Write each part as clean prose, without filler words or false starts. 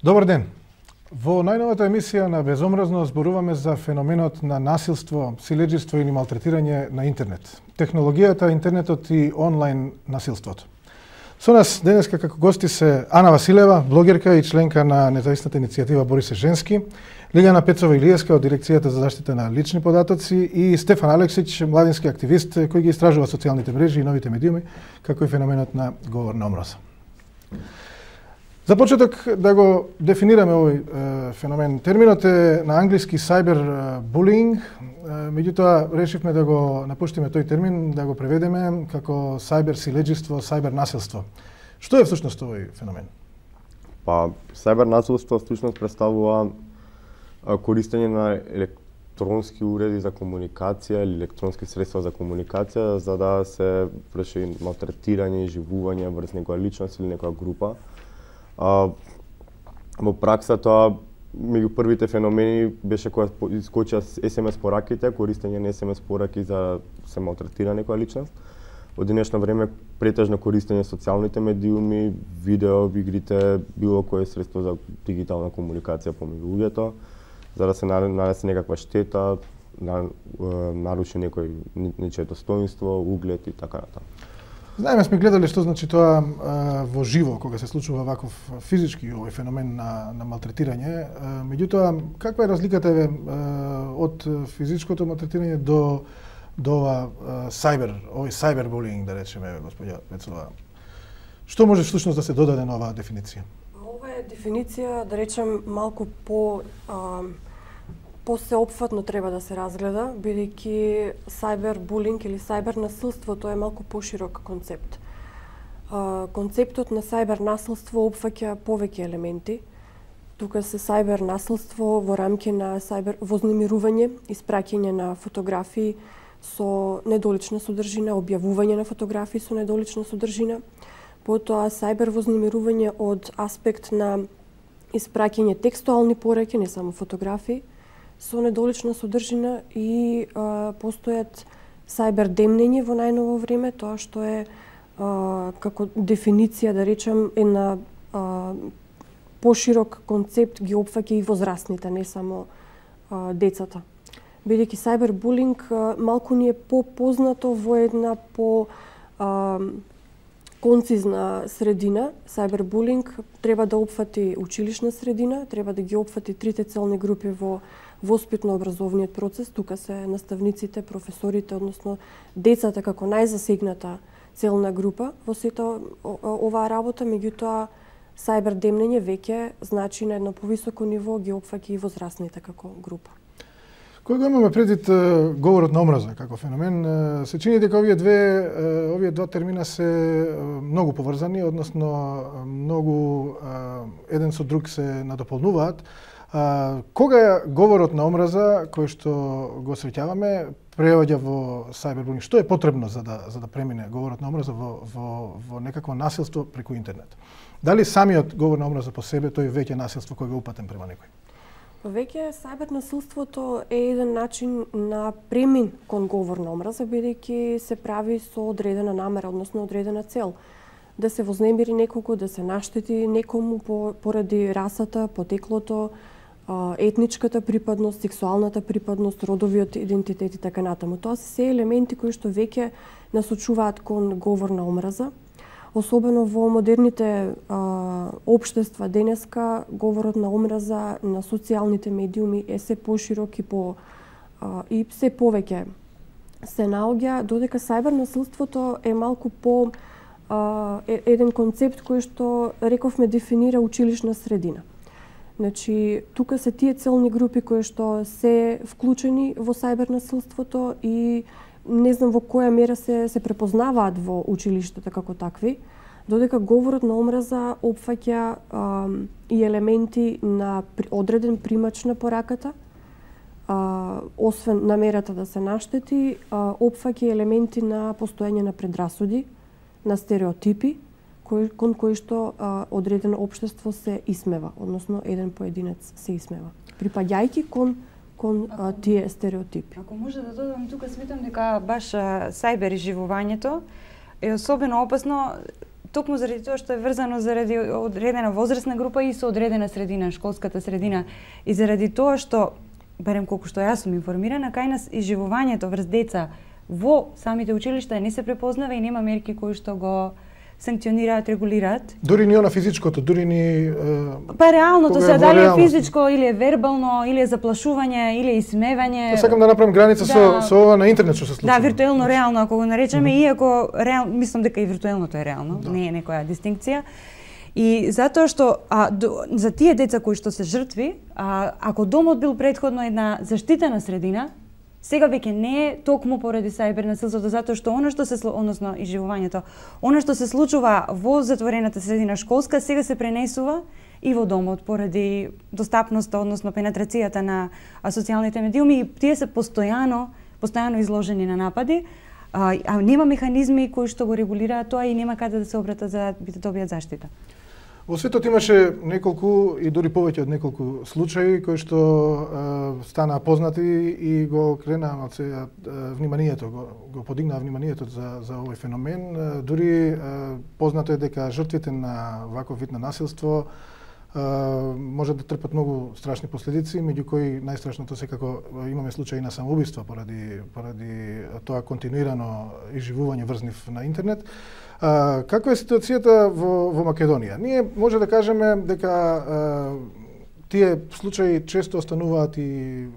Добар ден! Во најновата емисија на Безомразно зборуваме за феноменот на насилство, силеџиство или малтретирање на интернет. Технологијата, интернетот и онлайн насилството. Со нас денеска како гости се Ана Василева, блогерка и членка на независната иницијатива Бори се женски, Лилјана Пецова Илиевска од Дирекцијата за заштита на лични податоци и Стефан Алексич, младински активист кој ги истражува социјалните мрежи и новите медиуми, како и феноменот на говор на омраза. За почеток да го дефинираме овој феномен. Терминот е на англиски cyberbullying, меѓутоа решивме да го напуштиме тој термин, да го преведеме како cyber силеџиство, cyber насилство. Што е всушност овој феномен? Па, cyber насилство всушност представува користење на електронски уреди за комуникација или електронски средства за комуникација за да се врши малтретирање и живување врз некоја личност или некоја група. Во пракса тоа меѓу првите феномени беше кога искочија SMS пораките, користење на SMS пораки за се малтретира некоја личност. Во денешно време претежно користење социјалните медиуми, видео, игрите, било кое средство за дигитална комуникација помеѓу луѓето, за да се нанесе некаква штета, наруши нечие достоинство, углед и така натаму. Знаеме, сме гледали што значи тоа во живо, кога се случува ваков физички овој феномен на малтретирање. Меѓутоа, каква е разликата од физичкото малтретирање до овој cyberbullying, да речеме, господја Пецова? Што може всушност да се додаде на оваа дефиниција? Ова е дефиниција, да речем, малку посеопфатно треба да се разгледа, бидејќи cyberbullying или cyber насилство тоа е малку поширок концепт. Концептот на cyber насилство опфаќа повеќе елементи. Тука се cyber насилство во рамки на cyber вознемирување, испраќање на фотографии со недолична содржина, објавување на фотографии со недолична содржина, потоа cyber вознемирување од аспект на испраќање текстуални пораки, не само фотографии, со недолична содржина и постојат cyber демнење во најново време, тоа што е како дефиниција, да речем, една поширок концепт ги опфаќа и возрастните, не само децата. Бидејќи cyberbullying малку ни е попознато во една концизна средина. Cyberbullying треба да опфати училишна средина, треба да ги опфати трите целни групи во воспитно-образовниот процес. Тука се наставниците, професорите, односно децата како најзасегната целна група во сета оваа работа, меѓутоа cyber демнење веќе значи на едно повисоко ниво ги опфаќа и возрастните како група. Кога имаме предвид говорот на омраза како феномен, се чини дека овие два термина се многу поврзани, односно многу еден со друг се надополнуваат. Кога говорот на омраза кој што го среќаваме преоѓа во cyberbullying? Што е потребно за да премине говорот на омраза во некакво насилство преку интернет? Дали самиот говор на омраза по себе тој веќе насилство кој го упатен према некој? Веќе cyber насилството е еден начин на премин кон говор на омраза, бидејќи се прави со одредена намера, односно одредена цел. Да се вознемири некого, да се наштети некому поради расата, потеклото, етничката припадност, сексуалната припадност, родовиот идентитет и така натаму. Тоа се се елементи кои што веќе насочуваат кон говор на омраза. Особено во модерните општества денеска, говорот на омраза на социјалните медиуми е се поширок и се повеќе се наоѓа, додека cyber насилството е малку еден концепт кој што, рековме, дефинира училишна средина. Значи, тука се тие целни групи кои што се вклучени во cyber насилството и не знам во која мера се препознаваат во училиштата како такви, додека говорот на омраза опфаќа и елементи на одреден примач на пораката, освен намерата да се наштети, опфаќа елементи на постоење на предрасуди, на стереотипи, кон кои што одредено општество се исмева, односно еден поединец се исмева, припаѓајќи кон тие стереотипи. Ако може да додам тука, сметам дека баш cyber изживувањето е особено опасно токму заради тоа што е врзано заради одредена возрастна група и со одредена средина, школската средина. И заради тоа што, барем колку што јас сум информирана, кај нас изживувањето врз деца во самите училишта не се препознава и нема мерки кои што го санкционираат, регулираат. Дури ни она физичкото, дури ни... Па реалното се, дали е физичко, или е вербално, или е заплашување, или е исмевање. Сакам да направам граница со ова на интернет што се случува. Да, виртуелно, реално, ако го наречеме, иако мислам дека и виртуелното е реално, не е некоја дистинкција. И затоа што за тие деца кои што се жртви, ако домот бил претходно една заштитена средина, сега веќе не е токму поради сајбер насилството, затоа што односно изживувањето, она што се случува во затворената средина школска, сега се пренесува и во домот поради достапноста, односно пенетрацијата на социјалните медиуми, и тие се постојано изложени на напади, а нема механизми кои што го регулираат тоа и нема каде да се обратат за да добијат заштита. Во светот имаше неколку и дури повеќе од неколку случаи кои што станаа познати и го кренаа вниманието, го подигнаа вниманието за овој феномен. Дури познато е дека жртвите на ваков вид на насилство може да трпат многу страшни последици, меѓу кои најстрашното секако имаме случаи на самоубиство поради тоа континуирано изживување врз нив на интернет. Каква е ситуацијата во Македонија? Ние може да кажеме дека тие случаи често остануваат и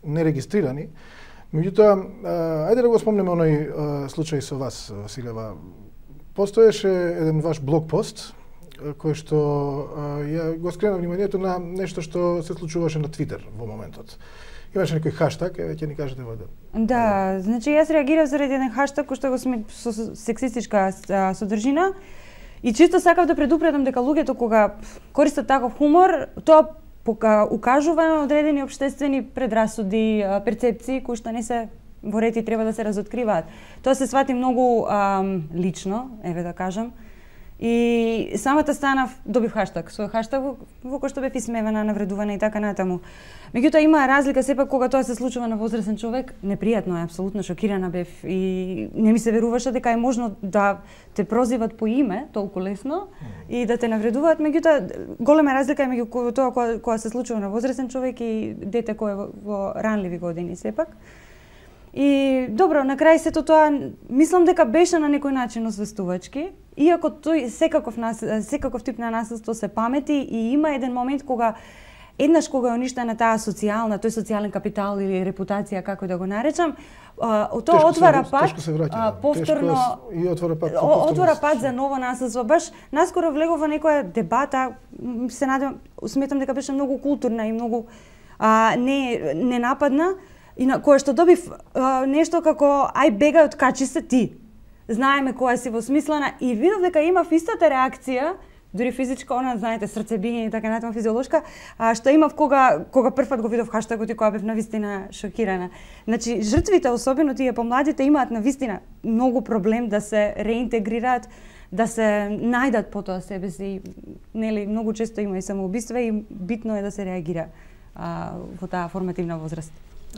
нерегистрирани. Меѓутоа, ајде да го спомнеме оној случај со вас, Василева. Постоеше еден ваш блогпост кој што го скрена вниманието на нешто што се случуваше на Твитер во моментот. Имаше некој хаштаг, ќе ни кажете вода. Да, значи јас реагирав заради еден хаштаг кој што го со сексистичка содржина и чисто сакав да предупредам дека луѓето кога користат таков хумор, тоа укажува на одредени општествени предрасуди, перцепции кои што не се во ред и треба да се разоткриваат. Тоа се свати многу лично, еве да кажам. И самата станав, добив хаштаг, свој хаштаг во кој што бев исмевана, навредувана и така натаму. Меѓутоа има разлика сепак кога тоа се случува на возрастен човек, непријатно е, апсолутно шокирана бев и не ми се веруваше дека е можно да те прозиват по име толку лесно и да те навредуваат, меѓутоа голема разлика е меѓу тоа кога се случува на возрастен човек и дете кое е во ранливи години сепак. И добро, на крај сето тоа мислам дека беше на некој начин освестувачки, иако тој секаков тип на насилство се памети и има еден момент кога еднаш кога е уништена таа тој социјален капитал или репутација, како да го наречам, тоа отвара пат повторно и отвора пат за ново насилство. Баш наскоро влегов во некоја дебата, се надевам, сметам дека беше многу културна и многу не нападна, и на која што добив нешто како ај бегај од качи се ти. Знаеме која си во смислена и видов дека имав истата реакција, дури физичка, она знаете срцебиње и така натаму физиолошка, што имав кога првпат го видов хаштагот и кога бев навистина шокирана. Значи жртвите, особено тие помладите, имаат навистина многу проблем да се реинтегрираат, да се најдат потоа себе си, нели многу често има и самоубиства и битно е да се реагира во таа формативна возраст.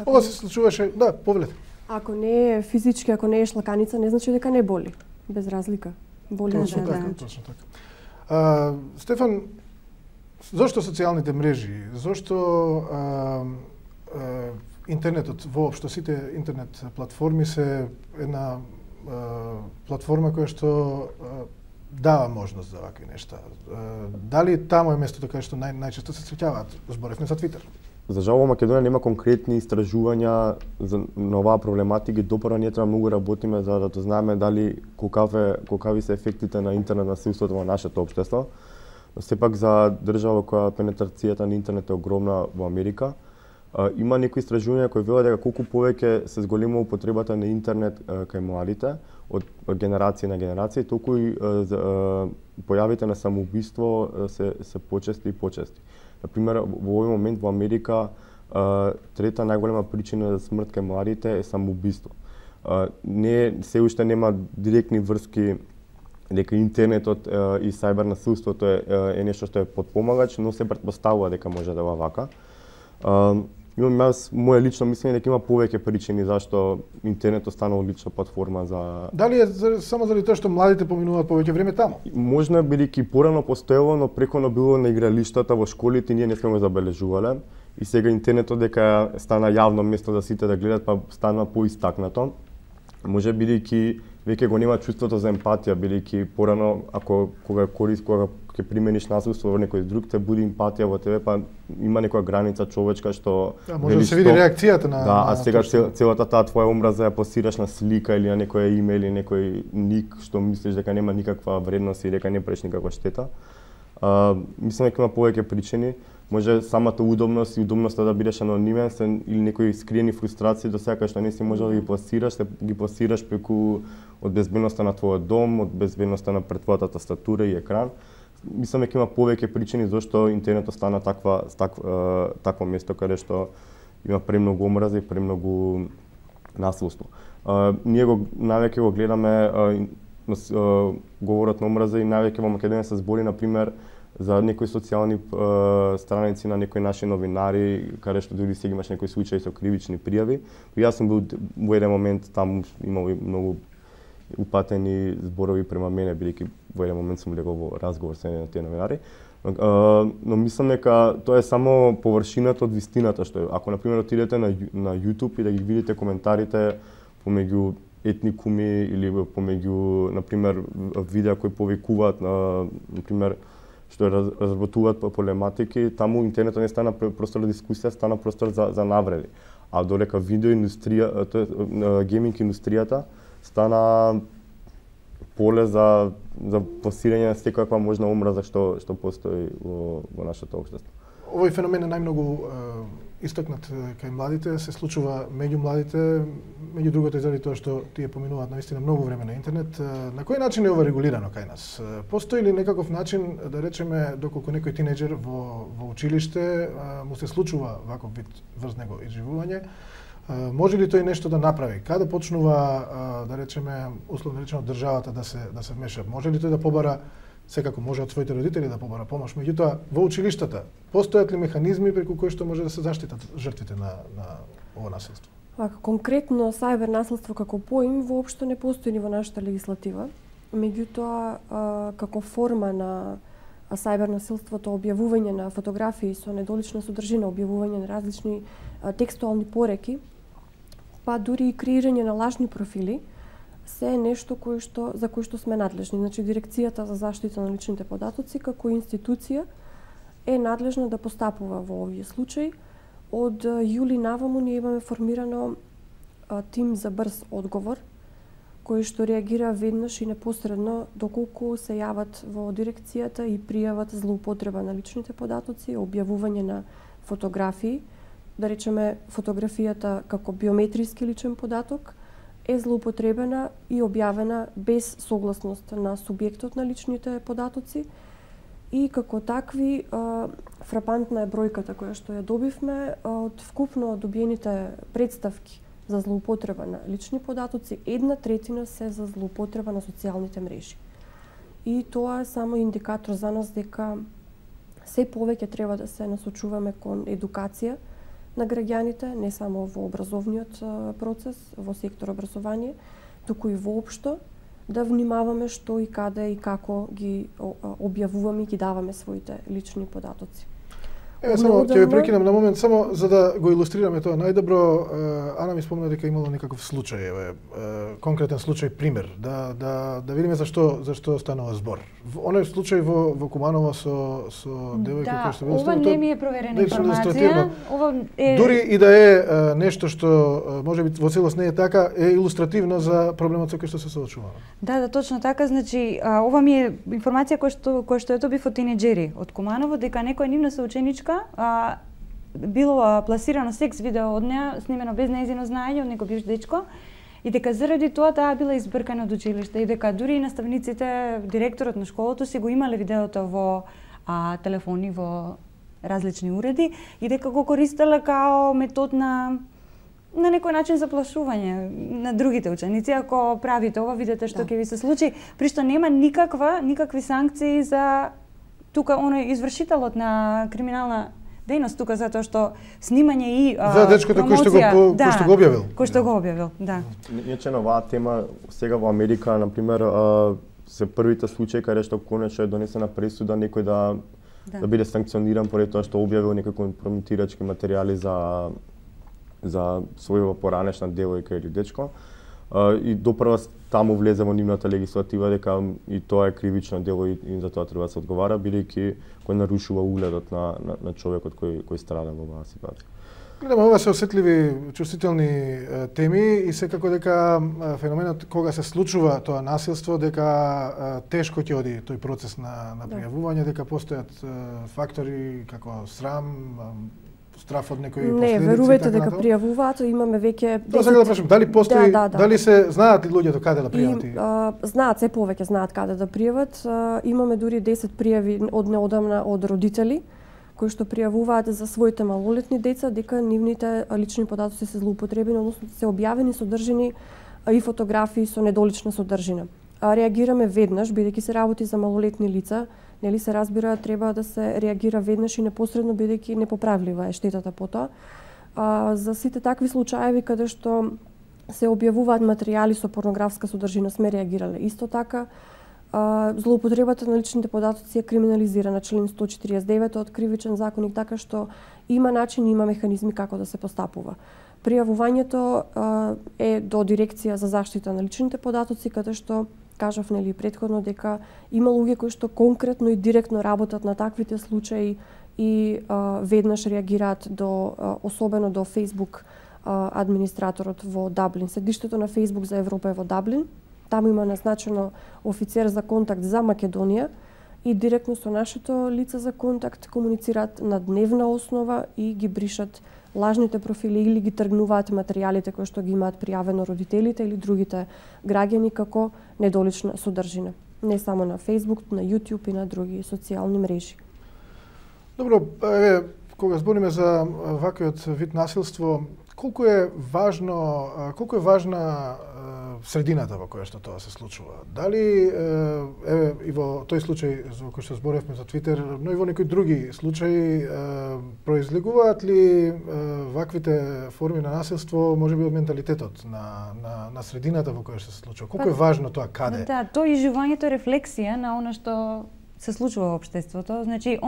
Ова се случуваше, да, повелете. Ако не е физички, ако не е шлаканица, не значи дека не боли. Без разлика. Боли. Точно така. Стефан, зошто социјалните мрежи, зошто интернетот, воопшто сите интернет платформи се една платформа која што дава можност за вакви нешта? Дали таму е местото кај што најчесто се среќаваат? Зборевме за Твитер. За жал во Македонија нема конкретни истражувања на оваа проблематика и допора ние треба многу работиме за да знаеме дали колкави се ефектите на интернет насилството во нашето општество. Но сепак за држава која пенетрацијата на интернет е огромна во Америка, има некои истражувања кои велат дека колку повеќе се зголема употребата на интернет кај младите од генерација на генерација, толку и појавите на самоубиство се почести и почести. Например, во овој момент во Америка трета најголема причина за смрт кај младите е самоубиство. Се уште нема директни врски дека интернетот и сајбер насилството е нешто што е потпомагач, но се претпоставува дека може да е вака. имам јас мое лично мислење дека има повеќе причини зашто интернетот станал лична платформа за... Дали е само заради тоа што младите поминуваат повеќе време таму? Можно е бидејќи порано постоело, но преконо било на игралиштата во школите, ние не сме го забележувале. И сега интернетот дека стана јавно место за сите да гледат, па стана поистакнато. Може бидејќи веќе го нема чувството за емпатија, бидејќи порано кога ќе примениш насилство во некој друг, те буди емпатија во тебе, па има некоја граница човечка што може да се види реакцијата на... Да, а сега целата таа твоја омраза ја посираш на слика или на некоја име или некој ник што мислиш дека нема никаква вредност и дека не правиш никаква штета. Мислам дека има повеќе причини. Може самата удобност и удобноста да бидеш анонимен или некои скриени фрустрации до сега што не си можел да ги пласираш преку од безбедноста на твојот дом, од безбедноста на пред твојата тастатура и екран. Мислам дека има повеќе причини зашто интернетот стана такво место каде што има премногу омраза и премногу насилство. Ние највеќе го гледаме говорот на омраза и највеќе во Македонија се збори на пример за некои социјални страници на некои наши новинари, каде што дури сега имаш некои случаи со кривични пријави. Јас сум бил во еден момент таму, имал и многу упатени зборови према мене, бидејќи во еден момент сум легол во разговор со еден од тие новинари. Но мислам дека тоа е само површината од вистината што е. Ако на пример отидете на YouTube и да ги видите коментарите помеѓу етникуми или помеѓу на пример видеа кои повикуваат на пример што разработуваат проблематики, таму интернетот не стана простор за дискусија, стана простор за навреди. А додека видео индустрија, гейминг индустријата стана поле за пласирање на секоја можна омраза што постои во нашето општество. Овој феномен е најмногу истакнат кај младите, се случува меѓу младите, меѓу другото и заради тоа што тие поминуваат наистина многу време на интернет. На кој начин е ова регулирано кај нас? Постои ли некаков начин, да речеме, доколку некој тинеџер во училиште му се случува ваков вид врз него изживување, може ли тој нешто да направи? Каде почнува, да речеме, условно речено, државата да се вмеша? Може ли тој да побара, секако може од своите родители да побара помош, меѓутоа во училиштата постојат ли механизми преку кои што може да се заштитат жртвите на ова насилство? Конкретно сајбер насилство како поим воопшто не постои ни во нашата легислатива. Меѓутоа како форма на сајбер насилството, објавување на фотографии со недолична содржина, објавување на различни текстуални пореки, па дури и креирање на лажни профили, се е нешто за кој што сме надлежни. Значи, Дирекцијата за заштита на личните податоци како институција е надлежна да постапува во овие случаи. Од јули наваму ние имаме формирано тим за брз одговор, кој што реагира веднаш и непосредно доколку се јават во дирекцијата и пријават злоупотреба на личните податоци, објавување на фотографии. Да речеме, фотографијата како биометриски личен податок е злоупотребена и објавена без согласност на субјектот на личните податоци и како такви фрапантна е бројката која што ја добивме од вкупно добиените претставки за злоупотреба на лични податоци, 1/3 се за злоупотреба на социјалните мрежи. И тоа е само индикатор за нас дека се повеќе треба да се насочуваме кон едукација на граѓаните, не само во образовниот процес, во сектор образование, туку и воопшто да внимаваме што и каде и како ги објавуваме и ги даваме своите лични податоци. Само ќе ве прекинам на момент, само за да го илустрираме тоа најдобро. Ана ми спомна дека имало некаков случај, конкретен случај, пример, да видиме за што станува збор. Оној случај во Куманово со девојка која што била ова не ми е проверена информација. Ова е дури и да е нешто што можеби во целост не е така, е илустративно за проблемот со кој што се соочуваме. Да, точно така, значи ова ми е информација која што ја добив од тинеџери од Куманово, дека некоја нивна соученичка било пласирано секс видео од неа, снимено без нејзино знаење од некој бивш дечко, и дека заради тоа таа била избркана од училиште и дека дури и наставниците, директорот на школото си го имале видеото во телефони, во различни уреди и дека го користеле као метод на некој начин за плашување на другите ученици. Ако правите ова, видете што ќе ви се случи, при што нема никакви санкции за тука оној извршителот на дејност тука затоа што снимање и за дечкото кој што го објавил. Кој што го објавил, да. Иначе на оваа тема сега во Америка на пример се првите случаи каде што конечно е донесена пресуда некој да биде санкциониран поради тоа што објавил некои компрометирачки материјали за својава поранешна девојка или дечко. И допрва таму влезе во нивната легислатива дека и тоа е кривично дело и за тоа треба да се одговара, бидејќи кој нарушува угледот на човекот кој страда во оваа ситуација. Гледаме, ова се осетливи, чувствителни теми и секако дека феноменот кога се случува тоа насилство, дека тешко ќе оди тој процес на пријавување, дека постојат фактори како срам, страф од некои последици. Не, верувајте дека пријавуваат, имаме веќе 10... Тоа сега да прашам, дали постои, дали се знаат ли луѓето каде да пријават? Знаат, се повеќе знаат каде да пријават. Имаме дури 10 пријави од неодамна од родители кои што пријавуваат за своите малолетни деца дека нивните лични податоци се злоупотребени, односно се објавени содржини и фотографии со недолична содржина. Реагираме веднаш, бидејќи се работи за малолетни лица, нели се разбира треба да се реагира веднаш и непосредно бидејќи непоправлива е штетата по тоа. За сите такви случаеви каде што се објавуваат материјали со порнографска содржина сме реагирале. Исто така злоупотребата на личните податоци е криминализирана член 149 од Кривичен законник, така што има начин, има механизми како да се постапува. Пријавувањето е до Дирекција за заштита на личните податоци, каде што кажав нели претходно дека има луѓе кои што конкретно и директно работат на таквите случаи и веднаш реагираат особено до Facebook администраторот во Даблин. Седиштето на Facebook за Европа е во Даблин. Таму има назначено офицер за контакт за Македонија и директно со нашето лице за контакт комуницираат на дневна основа и ги бришат лажните профили или ги тргнуваат материјалите кои што ги имаат пријавено родителите или другите граѓани како недолична содржина. Не само на Facebook, на YouTube и на други социјални мрежи. Добро, кога збориме за ваквиот вид насилство, колку е важна средината во која што тоа се случува? Дали и во тој случај за кој што зборевме за Твитер, но и во некои други случаи произлегуваат ли ваквите форми на насилство можеби од менталитетот на средината во која што се случува? Колку е важно тоа каде? Да, тоа изживувањето е рефлексија на она што се случува во општеството. Значи,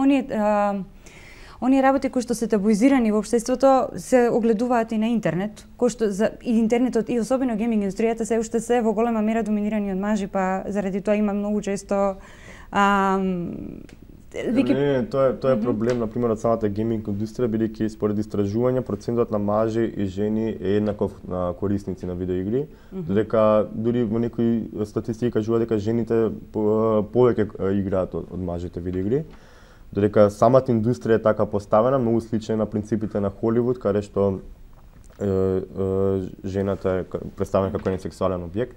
оние работи кои што се табуизирани во општеството се огледуваат и на интернет, кои што и интернетот и особено гейминг индустријата се уште се во голема мера доминирани од мажи, па заради тоа има многу често тоа е проблем на пример од самата гейминг индустрија, бидејќи според истражувања процентот на мажи и жени е еднаков на корисници на видеоигри, додека дури во некои статистики кажува дека жените повеќе играат од мажите видеоигри. Додека самата индустрија е така поставена, многу слична на принципите на Холивуд, каде што жената е представена како еден сексуален објект.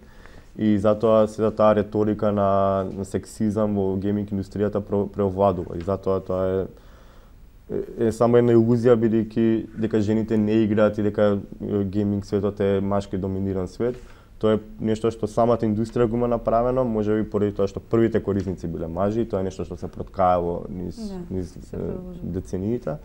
И затоа сета таа реторика на сексизам во гейминг индустријата преовладува. И затоа тоа е само една илузија, бидејќи дека жените не играат и дека гейминг светот е машки доминиран свет. Тоа е нешто што самата индустрија го има направено, можеби поради тоа што првите корисници биле мажи, тоа е нешто што се проткајало низ децениите.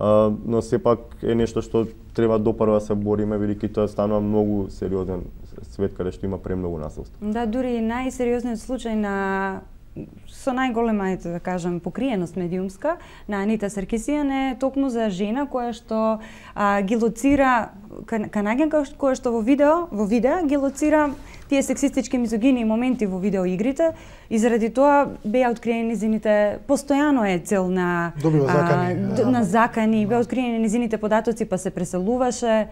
Но сепак е нешто што треба допрва да се бориме, бидејќи тоа станува многу сериозен свет каде што има премногу насилство. Да, дури и најсериозниот случај со најголема, да кажам, покриеност медиумска на Анита Саркисијан е токму за жена која што ги лоцира канаѓанка која што во видео ги лоцира тие сексистички мизогини моменти во видеоигрите и заради тоа беа откриени низините, постојано е цел на закани, беа откриени низините податоци па се преселуваше.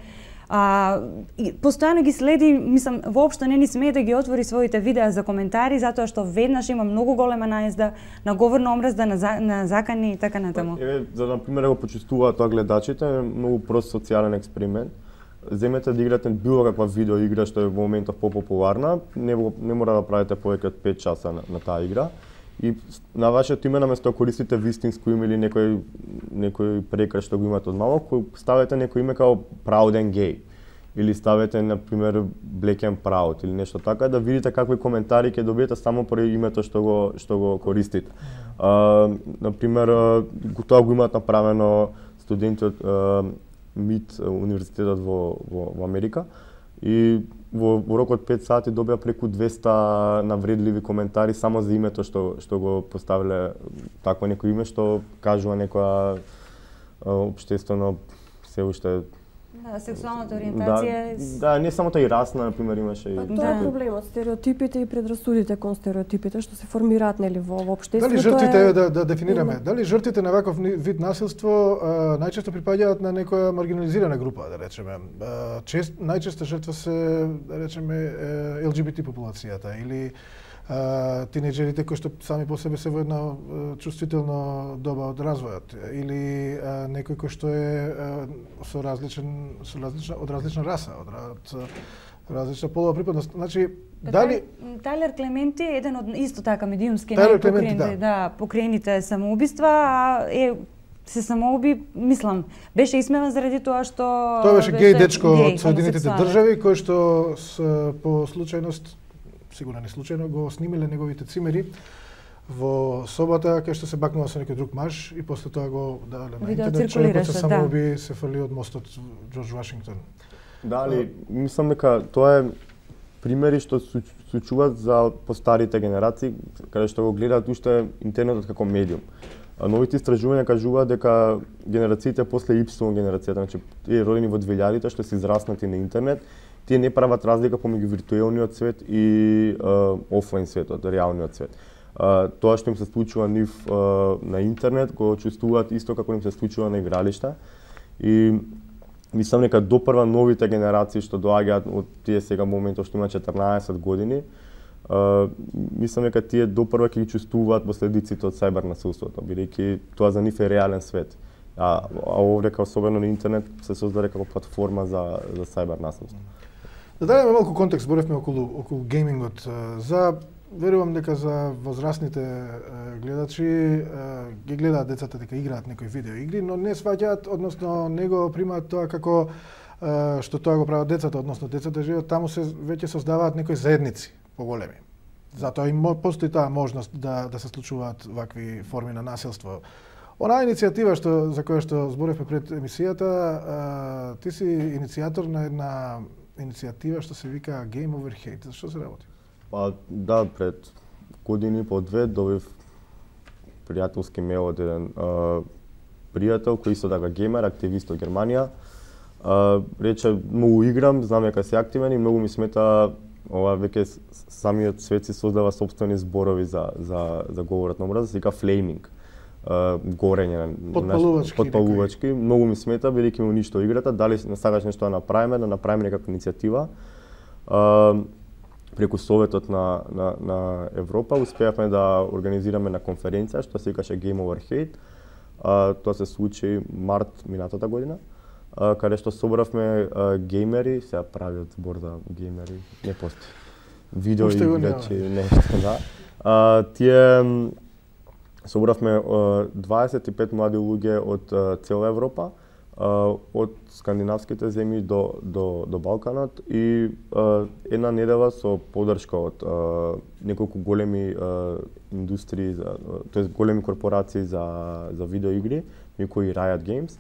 Постојано ги следи, мислам, воопшто не ни смее да ги отвори своите видеа за коментари, затоа што веднаш има многу голема наезда на говорна омразда, на закани и така натаму. За да, например, го почувствуваат тоа гледачите, е многу прост социјален експеримент. Земете да играте било каква видеоигра што е во моментов популарна, не мора да правите повеќе од 5 часа на таа игра. И на вашето име наместо да користите вистинско име или некој прекрш што го имате од малку, ставете некој име како Proud and Gay. или ставете на пример Black and Proud или нешто така, да видите какви коментари ќе добиете само поради името што го користите. На пример, тоа го имаат направено студенти од МИТ универзитетот во Америка и во рок од 5 сати добија преку 200 навредливи коментари само за името што го поставиле такво некој име што кажува некоја општествено се уште сексуалната ориентација. Да, не само тоа и расна, на пример, имаше и тоа е проблемот, стереотипите и предрасудите кон стереотипите што се формираат нели во општеството. Дали жртвите да дефинираме, дали жртвите на ваков вид насилство најчесто припаѓаат на некоја маргинализирана група, да речеме. Најчесто жртва се, да речеме, ЛГБТ популацијата или тинеџерите кои што сами по себе се во една чувствително доба од развојот или некој кој што е од различна раса, од различна полова припадност. Значи, дали Тајлер Клементи е еден од исто така медиумски покрените самоубиства, се самоуби, мислам, беше исмеван заради тоа што тоа беше геј дечко од Соединетите држави кој што по случајност, сигурно не случајно, го снимиле неговите цимери во собата кај што се бакнува со некој друг маж и после тоа го дадале на интернет. Човекот се самоуби, се фрли од мостот Џорџ Вашингтон. Дали, мислам дека тоа е примери што случуваат за постарите генерации, каде што го гледаат уште интернетот како медиум. Новите истражувања кажуваат дека генерациите после Y генерацијата, значи тие родени во 2000-те што се израснати на интернет, тие не прават разлика помеѓу виртуелниот свет и офлайн светот, реалниот свет. Тоа што им се случува нив на интернет го чувствуваат исто како им се случува на игралишта и мислам дека допрва новите генерации што доаѓаат од тие сега моментот што има 14 години, мислам дека тие допрва ќе ги чувствуваат последиците од сајбер насилството, бидејќи тоа за нив е реален свет. А овде особено на интернет се создаде како платформа за сајбер насилство. Да дадеме малку контекст, зборевме околу геймингот. Верувам дека за возрастните гледачи ги гледаат децата дека играат некои видеоигри, но не сваќаат, односно не го примаат тоа како што тоа го прават децата, односно децата живеат таму, се веќе создаваат некои заедници поголеми. Затоа им постои таа можност да се случуваат вакви форми на насилство. Онаа иницијатива за која што зборевме пред емисијата, ти си иницијатор на една иницијатива што се вика Game Over Hate. За што се работи? Па да, пред години по две добив пријателски мейл од еден пријател кој исто така геймер, активист од Германија. Рече, многу играм, знам дека си активен и многу ми смета ова веќе самиот свет си создава собствени зборови за говорот на омраза, се вика flaming. Горење, подпалувачки. Многу ми смета, бидејќи ми уништо играта, дали сакаш нешто да направиме некаква иницијатива. Преку Советот на Европа успеавме да организираме на конференција што се викаше Game Over Hate. Тоа се случи март минатата година, каде што собравме геймери, сега правиот збор за геймери, не постои. Видео играчи, нешто, да. Тие собравме 25 млади луѓе од цела Европа, од скандинавските земји до Балканот и една недела со поддршка од неколку големи индустрии, тоест големи корпорации за видеоигри, кои Riot Games,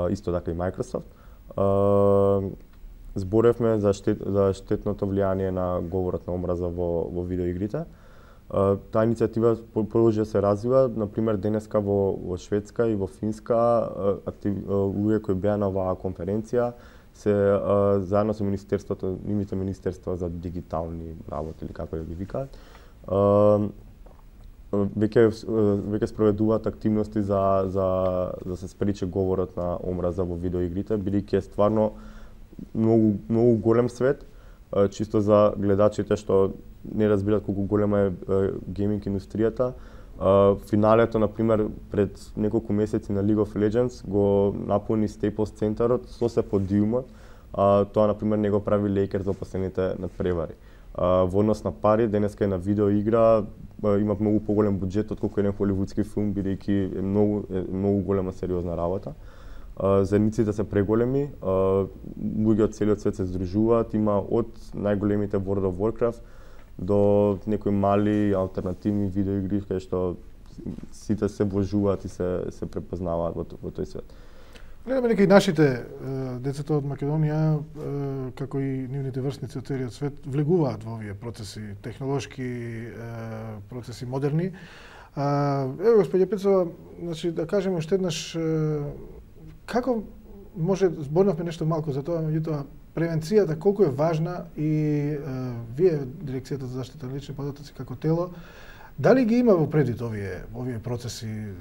исто така и Microsoft. Зборевме за штетното влијание на говорот на омраза во видеоигрите. Таа иницијатива продолжи да се развива, например денеска во Шведска и во Финска луѓе кои беа на оваа конференција се заедно со министерството, нивните министерства за дигитални работи или како да ги викаат, веќе спроведуваат активности за се спречи говорот на омраза во видеоигрите, бидејќи е стварно многу голем свет, чисто за гледачите што не разбираат колку голема е гейминг индустријата. Финалето, например, пред неколку месеци на League of Legends го наполни Staples центарот со се подиумот. Тоа, например, не го прави Lakers за последните надпревари. Во однос на пари, денеска е на видеоигра, има многу поголем буџет отколку еден холивудски филм, бидејќи е многу голема сериозна работа. заедниците се преголеми, луѓе од целиот свет се здружуваат, има од најголемите World of Warcraft до некои мали алтернативни видеоигри кај што сите се вложуваат и се препознаваат во тој свет. Гледаме дека и нашите децата од Македонија, како и нивните врсници од целиот свет, влегуваат во овие процеси, технолошки процеси, модерни. Ево, господје Пецова, значи, да кажеме уште еднаш, како може, зборнавме нешто малку за тоа, меѓутоа, превенцијата колку е важна и вие, Дирекцијата за заштита на лични податоци како тело, дали ги има во предвид овие процеси?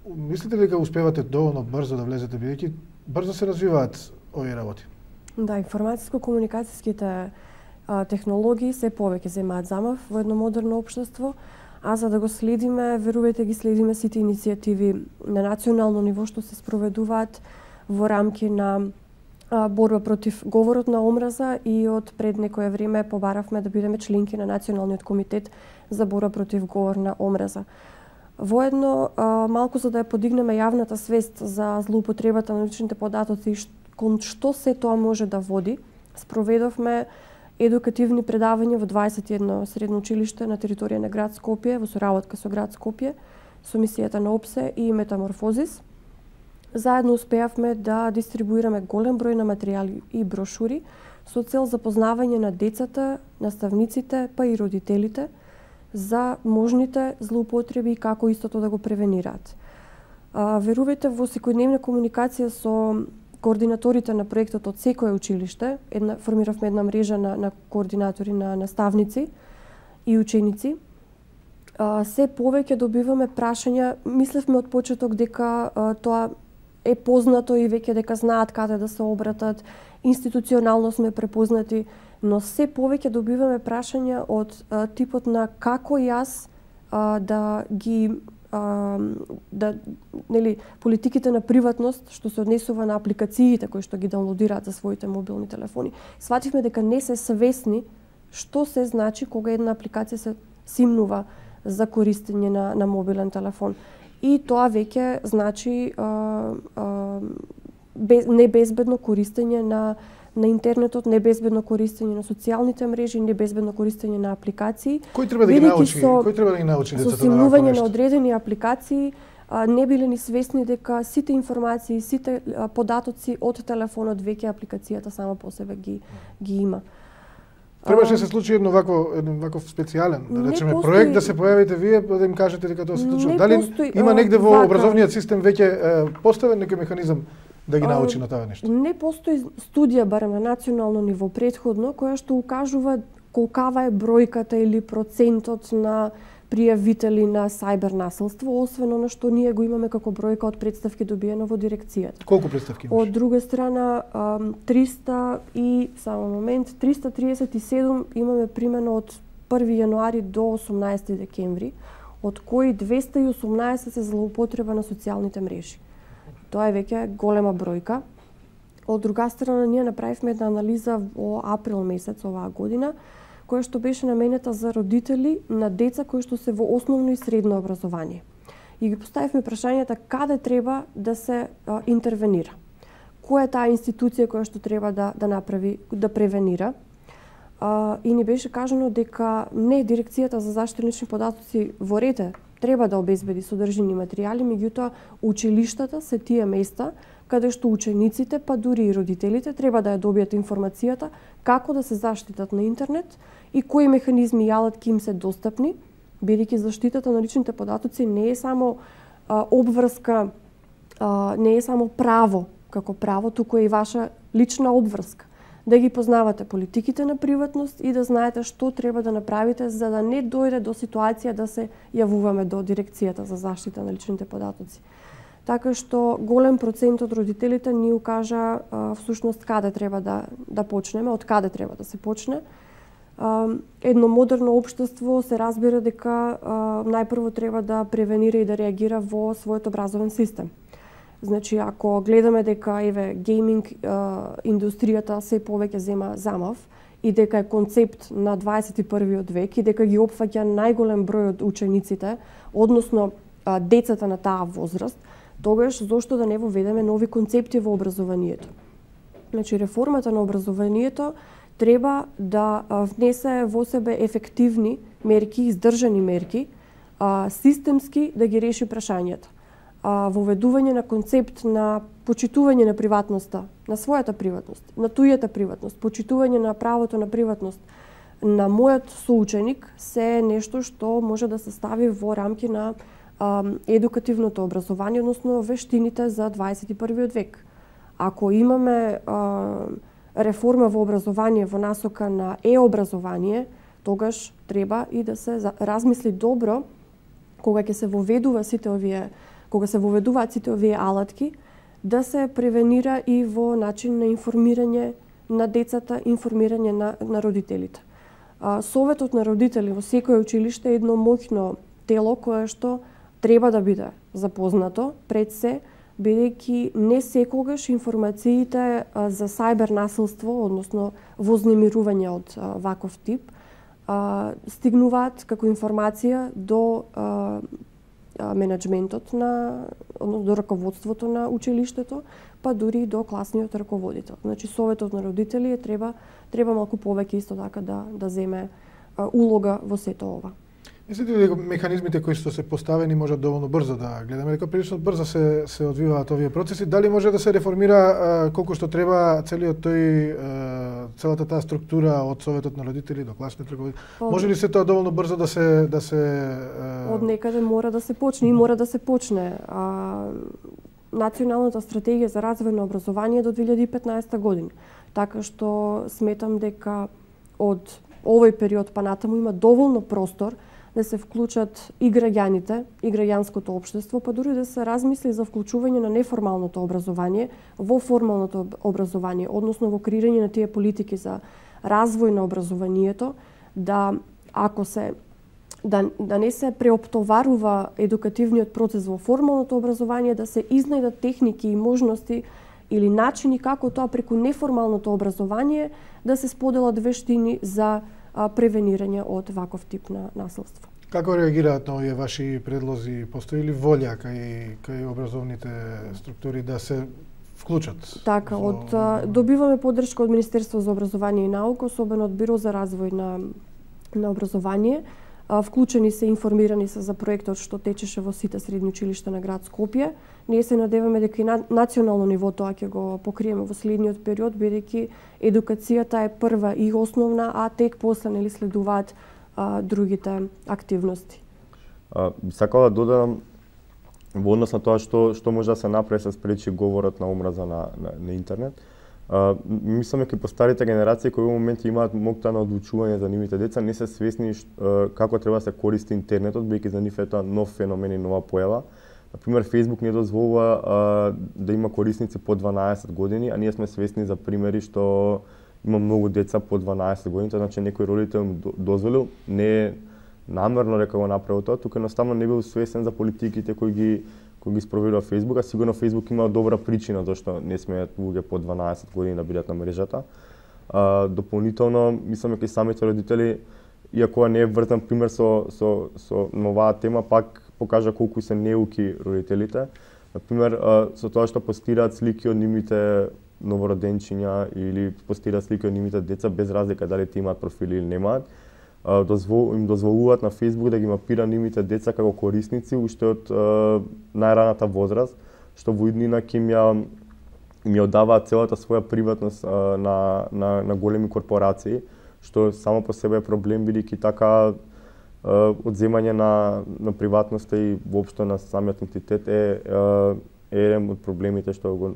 Мислите ли дека успевате доволно брзо да влезете, бидејќи брзо се развиваат овие работи? Да, информатиско-комуникацијските технологии се повеќе земаат замав во едно модерно општество, а за да го следиме, верувајте ги следиме сите иницијативи на национално ниво што се спроведуваат во рамки на борба против говорот на омраза и од пред некое време побаравме да бидеме членки на Националниот комитет за борба против говор на омраза. Воедно, малку за да ја подигнеме јавната свест за злоупотребата на личните податоци и кон што се тоа може да води, спроведовме едукативни предавања во 21 средно училиште на територија на град Скопје, во соработка со град Скопје, со мисијата на ОПСЕ и Метаморфозис. Заедно успеавме да дистрибуираме голем број на материјали и брошури со цел запознавање на децата, наставниците, па и родителите за можните злоупотреби и како истото да го превенираат. Верувајте, во секојдневна комуникација со координаторите на проектот од секое училиште, формиравме една мрежа на координатори, на наставници и ученици. Се повеќе добиваме прашања, мислевме од почеток дека тоа е познато и веќе дека знаат каде да се обратат, институционално сме препознати, но се повеќе добиваме прашања од типот на како јас да ги политиките на приватност што се однесува на апликациите кои што ги даунлодираат за своите мобилни телефони. Свативме дека не се свесни што се значи кога една апликација се симнува за користење на мобилен телефон. И тоа веќе значи небезбедно користење на интернетот, небезбедно користење на социјалните мрежи, небезбедно користење на апликации. Кој треба да ги научи? Кој треба да ги научи децата на Со симнување на одредени апликации, не биле ни свесни дека сите информации, сите податоци од телефонот веќе апликацијата сама по себе ги има. Требаше да се случи едно ваков специјален, да речеме, проект да се појавите вие, да им кажете дека тоа се случува. Дали има негде во образовниот систем веќе поставен некој механизам да ги научи на тоа нешто? Не постои студија, барем на национално ниво, претходно, која што укажува колкава е бројката или процентот на пријавители на сајбер насилство, освен она што ние го имаме како бројка од представки добиено во дирекцијата. Колку представки имаш? Од друга страна, 337 имаме примено од 1 јануари до 18 декември, од кои 218 се злоупотреба на социјалните мрежи. Тоа е веќе голема бројка. Од друга страна, ние направивме една анализа во април месец оваа година, која што беше наменета за родители на деца кои што се во основно и средно образование. И ги поставивме прашањата каде треба да се интервенира. Која е таа институција која што треба да направи, да превенира. И ни беше кажано дека не Дирекцијата за заштита на лични податоци во рете треба да обезбеди содржини материјали, меѓутоа училиштата се тие места каде што учениците, па дури и родителите треба да ја добијат информацијата како да се заштитат на интернет и кои механизми и алатки им се достапни, бидејќи заштитата на личните податоци не е само обврска, не е само право како право, туку е и ваша лична обврска. Да ги познавате политиките на приватност и да знаете што треба да направите за да не дојде до ситуација да се јавуваме до Дирекцијата за заштита на личните податоци. Така што голем процент од родителите ни укажа всушност каде треба да почнеме, од каде треба да се почне. Едно модерно општество се разбира дека најпрво треба да превенира и да реагира во својот образовен систем. Значи, ако гледаме дека гейминг индустријата се повеќе зема замав и дека е концепт на 21. век и дека ги опфаќа најголем број од учениците, односно децата на таа возраст, тогаш зошто да не воведеме нови концепти во образованието? Значи, реформата на образованието треба да внесе во себе ефективни мерки, издржани мерки, системски да ги реши прашањата. Воведување на концепт на почитување на приватноста, на својата приватност, на тујата приватност, почитување на правото на приватност на мојот соученик се е нешто што може да се стави во рамки на едукативното образование, односно вештините за 21. век. Ако имаме реформа во образование во насока на е-образование, тогаш треба и да се размисли добро кога ќе се воведува кога се воведуваат сите овие алатки, да се превенира и во начин на информирање на децата, информирање на родителите. Советот на родители во секој училиште е едно моќно тело кое што треба да биде запознато пред се, бидејќи не секогаш информациите за сајбер насилство, односно вознемирување од ваков тип, стигнуваат како информација до менеджментот до раководството на училиштето, па дури до класниот раководител. Значи, советот на родители треба малку повеќе исто така да земе улога во сето ова. Мислите ли дека механизмите кои што се поставени можат доволно брзо да гледаме, дека прилично брзо се одвиваат овие процеси? Дали може да се реформира колку што треба целата таа структура од советот на родители до класниот раководител? Може ли се тоа доволно брзо да се Од некаде мора да се почне и мора да се почне. Националната стратегија за развој на образование до 2015 година. Така што сметам дека од овој период па натаму има доволно простор да се вклучат и граѓаните, и граѓанското општество, па дури да се размисли за вклучување на неформалното образование во формалното образование, односно во креирање на тие политики за развој на образованието, да не се преоптоварува едукативниот процес во формалното образование, да се изнајдат техники и можности или начини како тоа преку неформалното образование да се споделат вештини за превенирање од ваков тип на насилство. Како реагираат на овие ваши предлози? Постои ли волја кај образовните структури да се вклучат? Така, добиваме поддршка од Министерство за образование и наука, особено од Биро за развој на образование. Вклучени се, информирани се за проектот што течеше во сите средни училишта на град Скопје. Ние се надеваме дека и на национално ниво тоа ќе го покриеме во следниот период, бидејќи едукацијата е прва и основна, а тек после следуваат другите активности. Сакала да додадам во однос на тоа што може да се направи се спречи говорот на омраза на интернет. Мислам дека по старите генерации кои во момент имаат моќта на одлучување за нивните деца не се свесни како треба да се користи интернетот, бидејќи за нив е тоа нов феномен и нова појава. Например, Facebook не дозволува да има корисници по 12 години, а ние сме свесни за примери што има многу деца по 12 години, значи некој родител му дозволил, не е намерно дека го направил тоа, тука едноставно не бил свесен за политиките кои ги спроведува Facebook, а сигурно Facebook има добра причина зашто не смеат луѓе по 12 години да бидат на мрежата. Дополнително, мислам дека и самите родители, иако не е вртен пример со оваа тема, пак покажа колку се неуки родителите. Например, со тоа што постираат слики од нивните новороденчиња или постираат слики од нивните деца без разлика дали те имаат профили или немаат, им дозволуваат на Facebook да ги мапира нивните деца како корисници уште од најраната возраст, што во иднина ќе им ја оддаваат целата своја приватност на големи корпорации, што само по себе е проблем, бидејќи така одземање на приватноста и воопшто на самиот ентитет е еден од проблемите што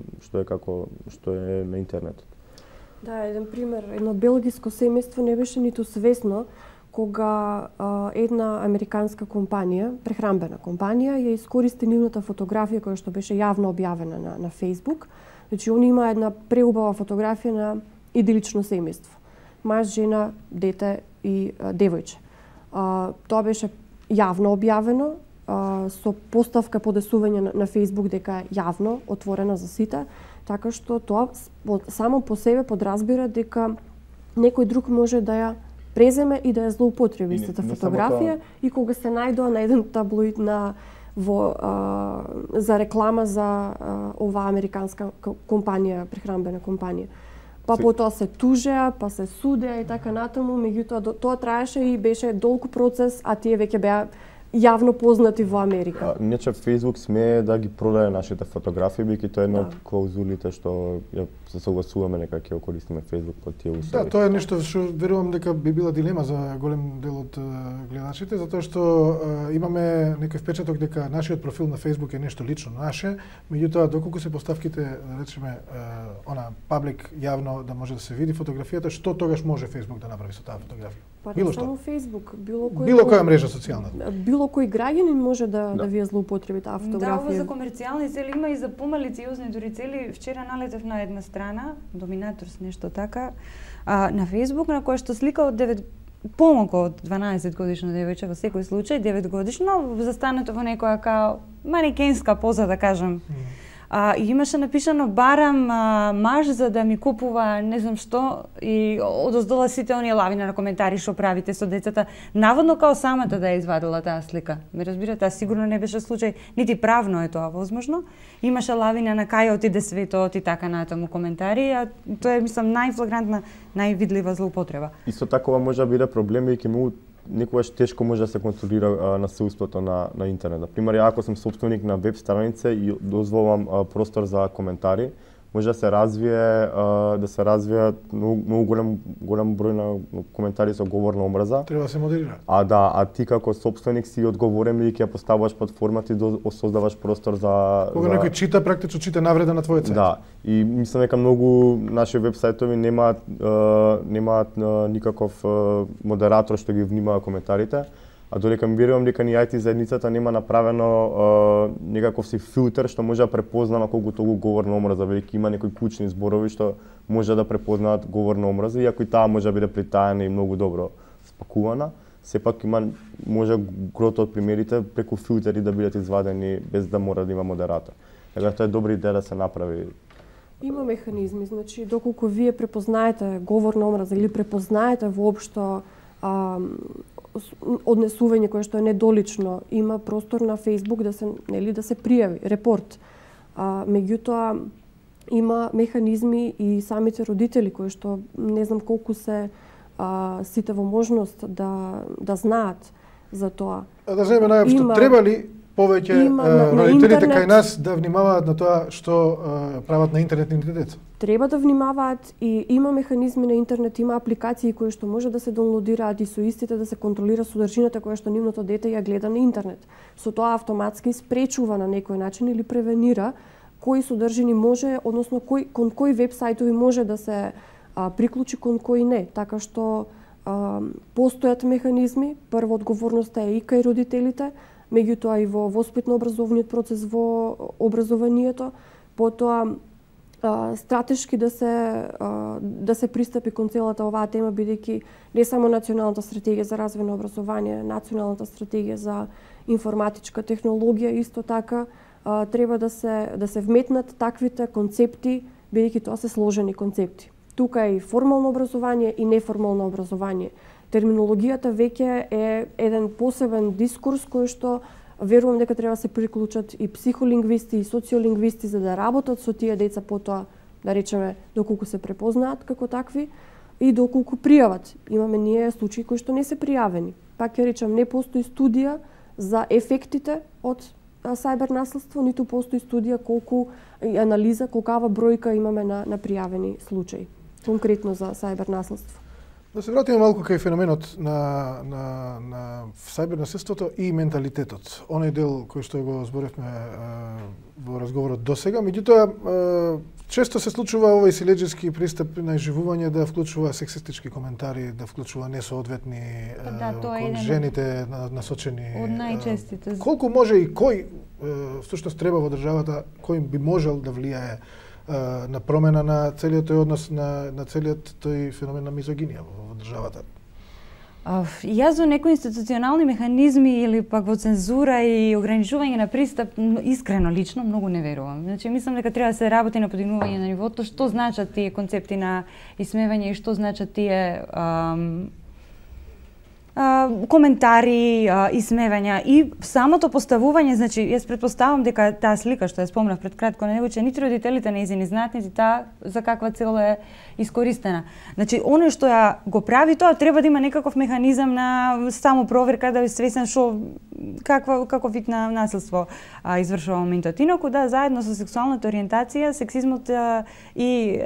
е на интернетот. Да, еден пример, едно белгиско семејство не беше ниту свесно кога една американска компанија, прехранбена компанија, ја искористи нивната фотографија која што беше јавно објавена на Facebook. Значи, они има една преубава фотографија на идилично семејство. Маж, жена, дете и девојче. Тоа беше јавно објавено, со поставка подесување на Facebook дека е јавно, отворена за сите, така што тоа само по себе подразбира дека некој друг може да ја преземе и да ја злоупотреби истата фотографија и кога се најдоа на еден таблоид на за реклама за оваа американска компанија, прехранбена компанија. Па потоа се тужеа, па се судеа и така натаму, меѓутоа тоа траеше и беше долг процес, а тие веќе беа јавно познати во Америка. Иначе Facebook смее да ги продаде нашите фотографии, бидејќи тоа е една од клаузулите што ја се согласуваме нека ќе користиме Facebook по тие услови. Да, тоа е нешто што верувам дека би била дилема за голем дел од гледачите, затоа што имаме некој впечаток дека нашиот профил на Facebook е нешто лично наше, меѓутоа доколку се поставките, да речеме, паблик јавно да може да се види фотографијата, што тогаш може Facebook да направи со таа фотографија? Па не само Facebook, било која мрежа социјална. Било кој граѓанин може да вие злоупотреби таа фотографија. Да, ова за комерцијални цели има и за помалициозни дури цели. Вчера налетев на една страна, Доминаторс нешто така, на Facebook на која што слика од 9 помалку од 12 годишно девојче во секој случај, 9 годишно, застанато во некоја као манекенска поза да кажам. И имаше напишано барам маж за да ми купува не знам што и одоздола сите оние лавина на коментари што правите со децата, наводно као самата да ја извадила таа слика. Ме разбирате, сигурно не беше случај, нити правно е тоа возможно. Имаше лавина на кај отиде светот и така натаму коментари, а тоа е мислам најфлагрантна, највидлива злоупотреба. Исто така ова може да биде проблем и ќе му некогаш тешко може да се контролира насилството на интернет. Например, ако сум сопственик на веб страница и дозволам простор за коментари, може да се развие многу голем број на коментари со говор на омраза. Треба да се модерира. А ти како сопственик си одговорен бидејќи ја поставуваш платформата и создаваш простор за кога некој чита, практично чита навреда на твојот сајт. Да, и мислам дека многу наши веб сајтови немаат никаков модератор што ги внимава коментарите. А додека ми верувам дека ни IT заедницата нема направено некаков си филтер што може да препознава колку толку говор на омраза, веќе има некои клучни зборови што може да препознаат говор на омраза, иако и таа може да биде притаена и многу добро спакувана, сепак може грото од примерите преку филтери да бидат извадени без да мора да има модератор. Така тоа е добра идеја да се направи. Има механизми, значи доколку вие препознаете говор на омраза или препознаете воопшто однесување кое што е недолично, има простор на Facebook да се пријави, репорт. Меѓутоа има механизми и самите родители кои што не знам колку се сите во можност да знаат за тоа. Да земе најопшто, треба ли повеќе родителите кај нас да внимаваат на тоа што прават на интернет нивните деца? Треба да внимаваат и има механизми на интернет, има апликации кои што може да се доwnloadираат и со истите да се контролира содржината која што нивното дете ја гледа на интернет. Со тоа автоматски спречува на некој начин или превенира кои содржини може, односно кон кои веб сајтови може да се приклучи, кон кои не. Така што постојат механизми, прва одговорноста е и кај родителите, меѓутоа и во воспитно-образовниот процес во образованието, потоа стратешки да се пристапи кон целата оваа тема, бидејќи не само националната стратегија за развој на образование, националната стратегија за информатичка технологија исто така треба да се вметнат таквите концепти, бидејќи тоа се сложени концепти. Тука е и формално образование и неформално образование. Терминологијата веќе е еден посебен дискурс кој што верувам дека треба да се приклучат и психолингвисти и социолингвисти за да работат со тие деца потоа, да речеме, доколку се препознаат како такви и доколку пријават. Имаме ние случаи кои што не се пријавени. Пак ќе речам, не постои студија за ефектите од сајбер насилство, ниту постои студија колку анализа, колкава бројка имаме на пријавени случаи, конкретно за сајбер насилство. Да се вратиме малку кај феноменот на сајбер насилството и менталитетот. Оној дел кој што го зборевме во разговорот досега, меѓутоа често се случува овој силеџиски пристап на изживување да вклучува сексистички коментари, да вклучува несоодветни кон жените насочени. Од најчестите. Колку може и кој всушност треба во државата, кој би можел да влијае на промена на целиот тој однос на целиот тој феномен на мизогинија во државата? Јас во некои институционални механизми или пак во цензура и ограничување на пристап искрено лично многу не верувам. Значи мислам дека треба да се работи на подигнување на нивото што значат тие концепти на исмевање и што значат тие коментари, исмевања и самото поставување, значи јас претпоставам дека таа слика што ја спомнав пред кратко на него, че ниту родителите нејзини знаат, нити таа за каква цел е искористена. Значи оној што ја го прави тоа треба да има некаков механизам на самопроверка да би свесен што каков вид на насилство извршува моментот. Инаку да, заедно со сексуалната ориентација, сексизмот и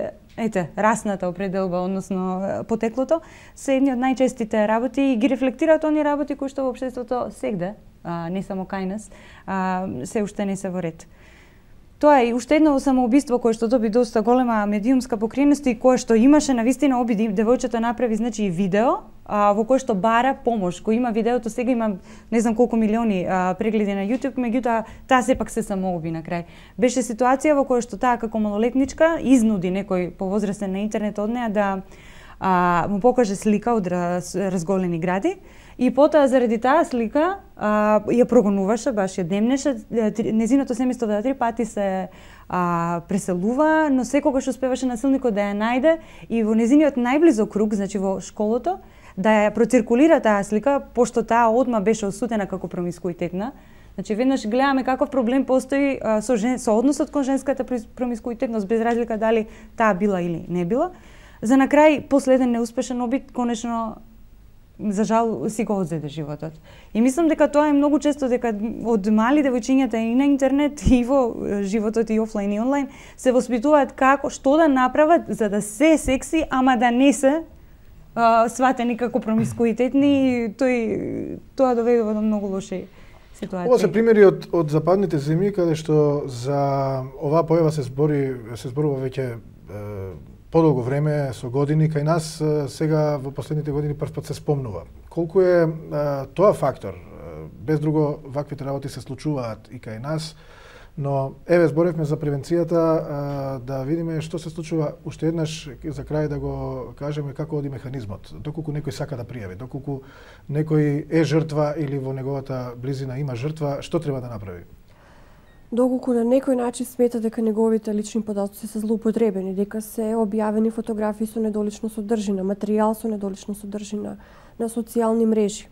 расната определба, односно потеклото, се едни од најчестите работи и ги рефлектираат оние работи кои што во општеството сегде, не само кај нас, се уште не се во ред. Тоа е и уште едно самоубиство кое што доби доста голема медиумска покриеност и кое што имаше навистина обиди девојчето направи, значи видео во кое што бара помош, кој има видеото, сега има не знам колку милиони прегледи на YouTube, меѓутоа таа сепак се самоуби на крај. Беше ситуација во која што таа како малолетничка изнуди некој повозрастен на интернет од неа да му покаже слика од разголени гради и потоа заради таа слика ја прогонуваше, баш ја демнеше, незиното семејство да 3 пати се преселува, но секогаш успеваше насилникот да ја најде и во незиниот најблизок круг, значи во школото, да ја проциркулира таа слика, пошто таа одма беше осудена како промискуитетна. Значи веднаш гледаме каков проблем постои со односот кон женската промискуитетност, без разлика дали таа била или не била. За на крај последен неуспешен обид конечно за жал си го одзеде животот. И мислам дека тоа е многу често дека од мали девојчињата и на интернет и во животот и офлайн и онлайн се воспитуваат како што да направат за да се секси, ама да не се сватени како промискуитетни и тоа доведува до многу лоши ситуации. Ова се примери од западните земји каде што за оваа појава се зборува веќе подолго време, со години, кај нас сега во последните години прв пат се спомнува. Колку е тоа фактор? Без друго, ваквите работи се случуваат и кај нас, но еве зборевме за превенцијата, да видиме што се случува уште еднаш за крај да го кажеме како оди механизмот. Доколку некој сака да пријави, доколку некој е жртва или во неговата близина има жртва, што треба да направи? Доколку на некој начин смета дека неговите лични податоци се злоупотребени, дека се објавени фотографии со недолична содржина, материјал со недолична содржина на социјални мрежи,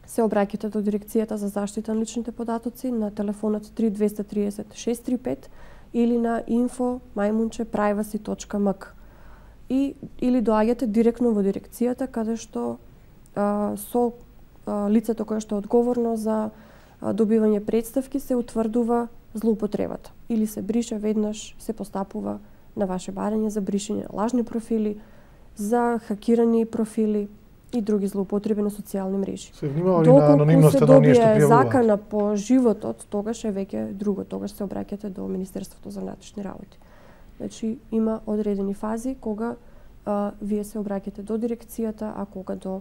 се обраќате до Дирекцијата за заштита на личните податоци на телефонот 3230 635 или на info@privacy.mk или доаѓате директно во дирекцијата каде што со лицето кое што е одговорно за добивање представки се утврдува злоупотребата или се брише веднаш, се постапува на ваше барање за бришење на лажни профили, за хакирани профили и други злоупотреби на социјални мрежи. Се внимава ли на анонимноста на оние што пријавуваат? Доколку се добие закана по животот, тогаш е веќе друго, тогаш се обраќате до Министерството за внатрешни работи. Значи има одредени фази кога вие се обраќате до дирекцијата, а кога до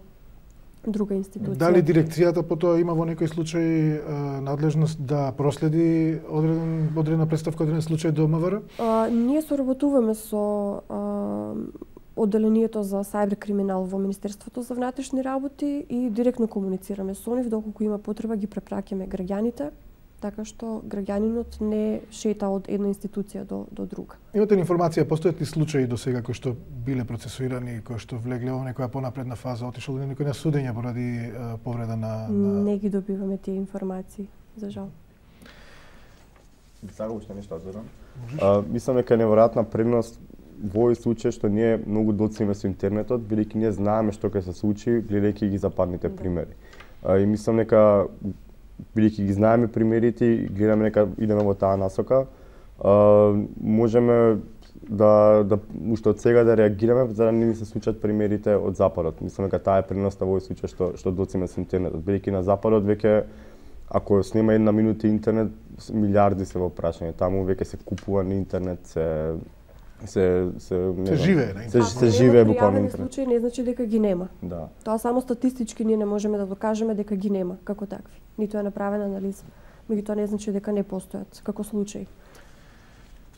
друга институција. Дали дирекцијата потоа има во некој случај надлежност да проследи одредена представка, одреден случај до МВР? Ние соработуваме со одделението за сајбер криминал во Министерството за внатрешни работи и директно комуницираме со нив, доколку има потреба ги препраќаме граѓаните, така што граѓанинот не шета од една институција до друга. Имате ли информација, постојат ли случаи до сега кои што биле процесуирани, кои што влегле во некоја понапредна фаза, отишол ли некој на судење поради повреда на... Не ги добиваме тие информации, за жал. Би сакал уште нешто да додам? Мислам дека е неверојатна предност во овој случај што ние многу доцениме со интернетот, бидејќи ние знаеме што ќе се случи, гледајќи ги западните примери. И мислам дека бидејќи ги знаеме примерите и гледаме дека идеме во таа насока, можеме да уште од сега да реагираме за да не ни се случат примерите од западот. Мислам дека таа е предноста во овој случај што доцениме со интернетот, бидејќи на западот веќе ако снема една минута интернет, милиарди се во прашање. Таму веќе се купува на интернет, се живее на интернет. Се живее буквално на интернет. Случаи не значи дека ги нема. Да. Тоа само статистички ние не можеме да докажеме дека ги нема како такви. Ниту е направена анализа. Меѓутоа не значи дека не постојат како случаи.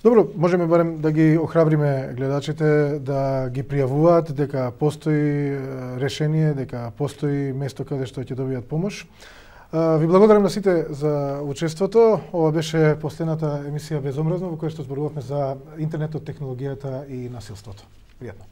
Добро, можеме барем да ги охрабриме гледачите да ги пријавуваат, дека постои решение, дека постои место каде што ќе добијат помош. Ви благодарам на сите за учеството. Ова беше последната емисија Безомразно во која што зборувавме за интернетот, технологијата и насилството. Пријатно.